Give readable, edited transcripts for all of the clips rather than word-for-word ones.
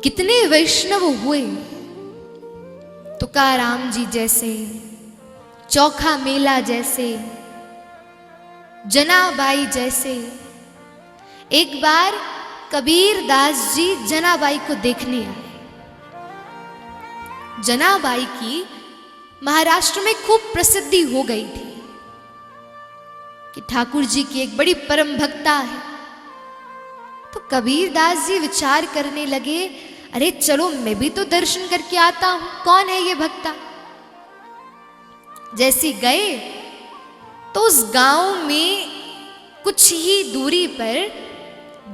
कितने वैष्णव हुए, तुकाराम जी जैसे, चौखा मेला जैसे, जनाबाई जैसे। एक बार कबीर दास जी जनाबाई को देखने आए। जनाबाई की महाराष्ट्र में खूब प्रसिद्धि हो गई थी कि ठाकुर जी की एक बड़ी परम भक्ता है। तो कबीर दास जी विचार करने लगे, अरे चलो मैं भी तो दर्शन करके आता हूं, कौन है ये भक्ता। जैसे गए तो उस गांव में कुछ ही दूरी पर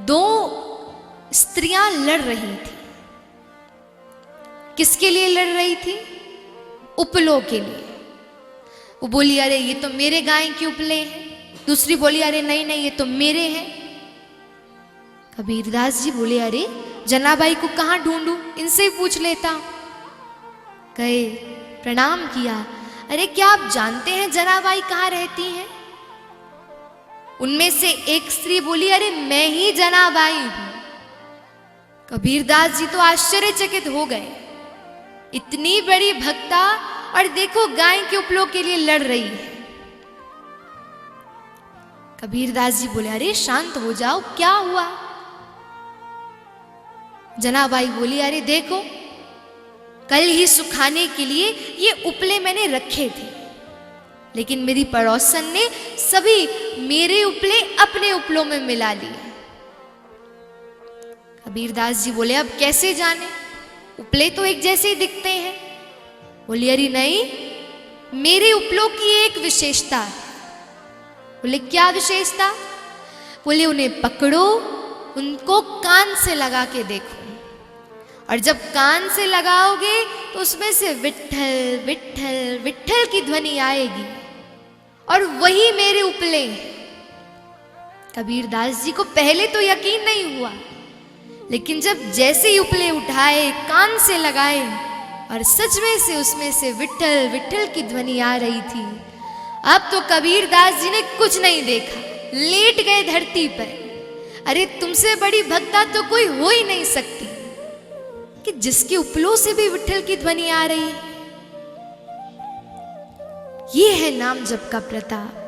दो स्त्रियां लड़ रही थी। किसके लिए लड़ रही थी? उपलों के लिए। वो बोली, अरे ये तो मेरे गाय के उपले हैं। दूसरी बोली, अरे नहीं नहीं ये तो मेरे हैं। कबीरदास जी बोले, अरे जनाबाई को कहां ढूंढूं, इनसे ही पूछ लेता हूं। गए, प्रणाम किया। अरे क्या आप जानते हैं जनाबाई कहां रहती हैं? उनमें से एक स्त्री बोली, अरे मैं ही जनाबाई हूं। कबीरदास जी तो आश्चर्यचकित हो गए, इतनी बड़ी भक्ता और देखो गाय के उपलों के लिए लड़ रही है। कबीरदास जी बोले, अरे शांत हो जाओ, क्या हुआ? जनाबाई बोली, अरे देखो कल ही सुखाने के लिए ये उपले मैंने रखे थे, लेकिन मेरी पड़ोसन ने सभी मेरे उपले अपने उपलों में मिला लिए। कबीरदास जी बोले, अब कैसे जाने, उपले तो एक जैसे ही दिखते हैं। बोली, अरे नहीं, मेरे उपलों की एक विशेषता है। बोले, क्या विशेषता? बोले, उन्हें पकड़ो, उनको कान से लगा के देखो, और जब कान से लगाओगे तो उसमें से विट्ठल विट्ठल विट्ठल की ध्वनि आएगी, और वही मेरे उपले हैं। कबीरदास जी को पहले तो यकीन नहीं हुआ, लेकिन जब जैसे ही उपले उठाए, कान से लगाए, और सच में से उसमें से विट्ठल विट्ठल की ध्वनि आ रही थी, अब तो कबीरदास जी ने कुछ नहीं देखा, लेट गए धरती पर। अरे तुमसे बड़ी भक्ता तो कोई हो ही नहीं सकती कि जिसके उपलों से भी विट्ठल की ध्वनि आ रही है। ये है नाम जप का प्रताप।